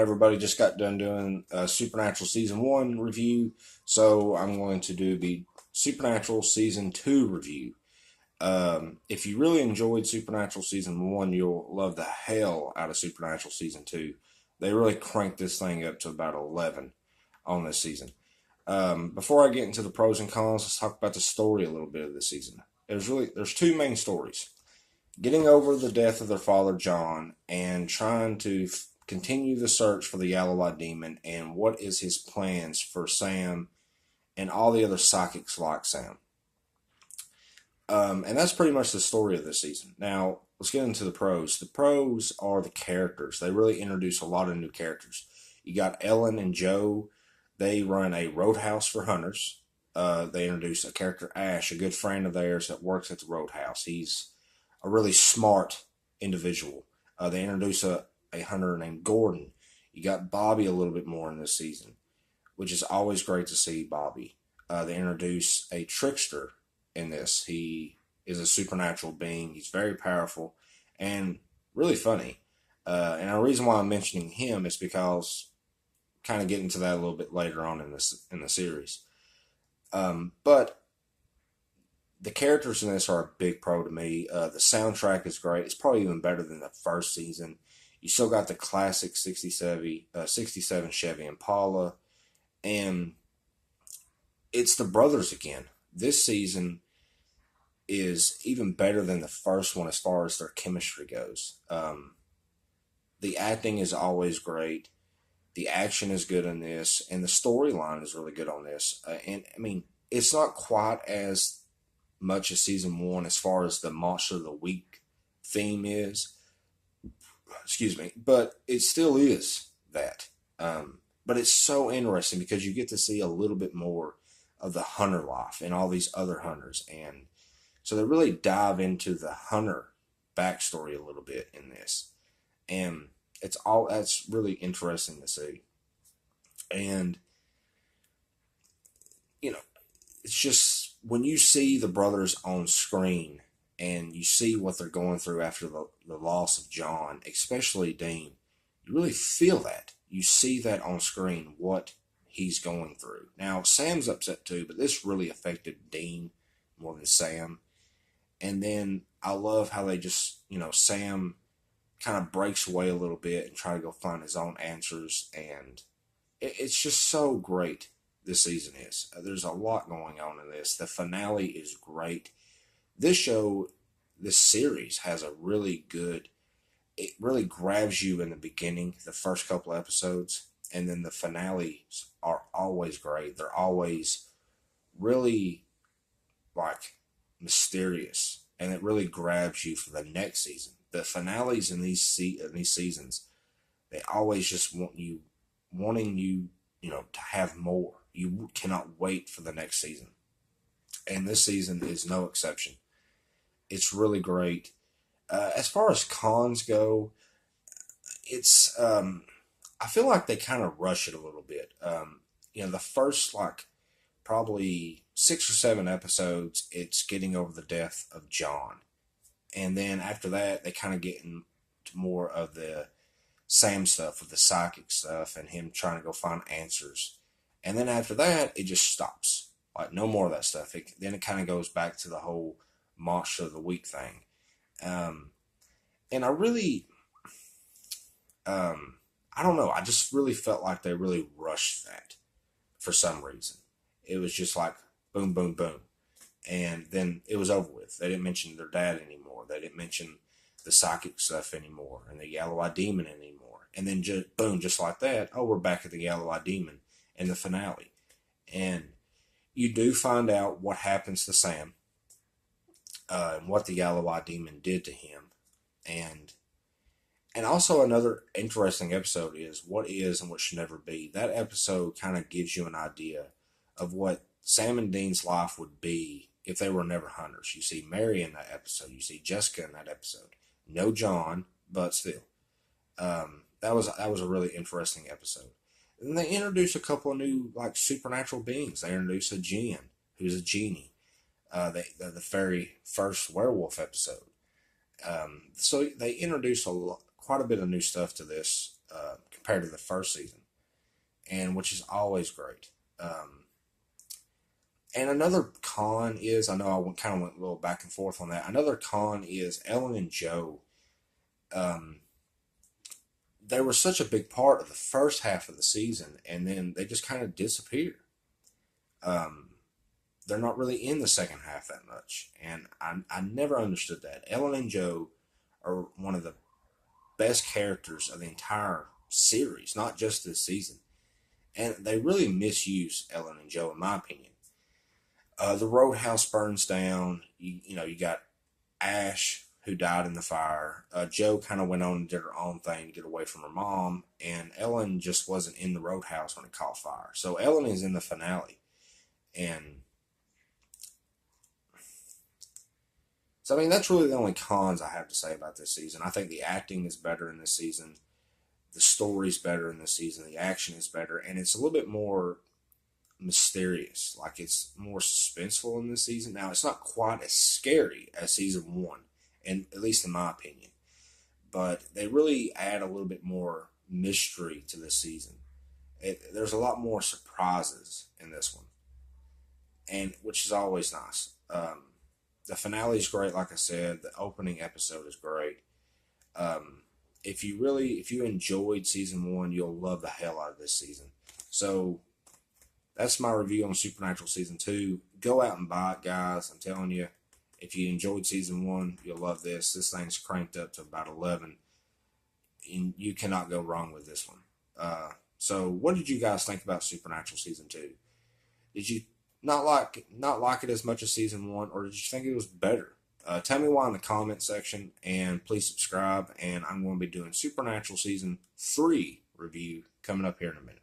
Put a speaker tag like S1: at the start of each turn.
S1: everybody? Just got done doing Supernatural Season 1 review, so I'm going to do the Supernatural Season 2 review. If you really enjoyed Supernatural Season 1, you'll love the hell out of Supernatural Season 2. They really cranked this thing up to about 11 on this season. Before I get into the pros and cons, let's talk about the story a little bit of this season. There's two main stories: getting over the death of their father John and trying to continue the search for the Yalowite demon, and what is his plans for Sam and all the other psychics like Sam. And that's pretty much the story of this season. Now, let's get into the pros. The pros are the characters. They really introduce a lot of new characters. You got Ellen and Joe. They run a roadhouse for hunters. They introduce a character, Ash, a good friend of theirs that works at the roadhouse. He's a really smart individual. They introduce a hunter named Gordon. You got Bobby a little bit more in this season, which is always great to see Bobby. They introduce a trickster in this. He is a supernatural being. He's very powerful and really funny. And the reason why I'm mentioning him is because kind of getting to that a little bit later on in the series. But the characters in this are a big pro to me. The soundtrack is great. It's probably even better than the first season. You still got the classic 67 Chevy Impala, and it's the brothers again. This season is even better than the first one as far as their chemistry goes. The acting is always great. The action is good in this, and the storyline is really good on this. And I mean, it's not quite as much as season 1 as far as the Monster of the Week theme is. Excuse me, but it still is that. But it's so interesting because you get to see a little bit more of the hunter life and all these other hunters, and so they really dive into the hunter backstory a little bit in this, and that's really interesting to see. And you know, it's just when you see the brothers on screen and you see what they're going through after the loss of John, especially Dean, you really feel that. You see that on screen, what he's going through. Now, Sam's upset too, but this really affected Dean more than Sam. And then I love how they just, Sam kind of breaks away a little bit and try to go find his own answers. And it's just so great this season is. There's a lot going on in this. The finale is great. This series has a really good, it really grabs you in the beginning, the first couple episodes, and then the finales are always great. They're always really like mysterious, and it really grabs you for the next season. The finales in these seasons, they always just wanting you, to have more. You cannot wait for the next season, and this season is no exception. It's really great. As far as cons go, it's I feel like they kind of rush it a little bit. The first probably 6 or 7 episodes, it's getting over the death of John, and then after that, they kind of get into more of the Sam stuff with the psychic stuff and him trying to go find answers, and then after that, it just stops. Like no more of that stuff. Then it kind of goes back to the whole Monster of the Week thing. And I really, I don't know. I just really felt like they really rushed that for some reason. It was just like boom, boom, boom. And then it was over with. They didn't mention their dad anymore. They didn't mention the psychic stuff anymore and the Yalowite demon anymore. And then just boom, just like that. Oh, we're back at the Yalowite demon in the finale. And you do find out what happens to Sam. And what the Yalowite demon did to him. And also another interesting episode is what is and what should never be. That episode kind of gives you an idea of what Sam and Dean's life would be if they were never hunters. You see Mary in that episode. You see Jessica in that episode. No John, but still. That was a really interesting episode. And they introduce a couple of new supernatural beings. They introduce a Jinn, who's a genie. The very first werewolf episode. So they introduce quite a bit of new stuff to this compared to the first season, and which is always great. And another con is, I know kind of went a little back and forth on that. Another con is Ellen and Joe. Um, they were such a big part of the first half of the season, and then they just kind of disappear. Um, they're not really in the second half that much, and I never understood that. Ellen and Joe are one of the best characters of the entire series, not just this season, and they really misuse Ellen and Joe, in my opinion. The Roadhouse burns down. You got Ash, who died in the fire. Joe kind of went on and did her own thing to get away from her mom, and Ellen just wasn't in the Roadhouse when it caught fire. So Ellen is in the finale, and so I mean that's really the only cons I have to say about this season. I think the acting is better in this season, the story's better in this season, the action is better, and it's a little bit more mysterious. Like it's more suspenseful in this season. Now it's not quite as scary as season one, and at least in my opinion. But they really add a little bit more mystery to this season. There's a lot more surprises in this one, and which is always nice. The finale is great, like I said. The opening episode is great. Um, if you enjoyed season one, you'll love the hell out of this season. So that's my review on Supernatural season two. Go out and buy it, guys. I'm telling you, if you enjoyed season one, you'll love this. This thing's cranked up to about 11, and you cannot go wrong with this one. So, what did you guys think about Supernatural season two? Did you not like it as much as season one, or did you think it was better? Tell me why in the comment section, and please subscribe. And I'm going to be doing Supernatural season 3 review coming up here in a minute.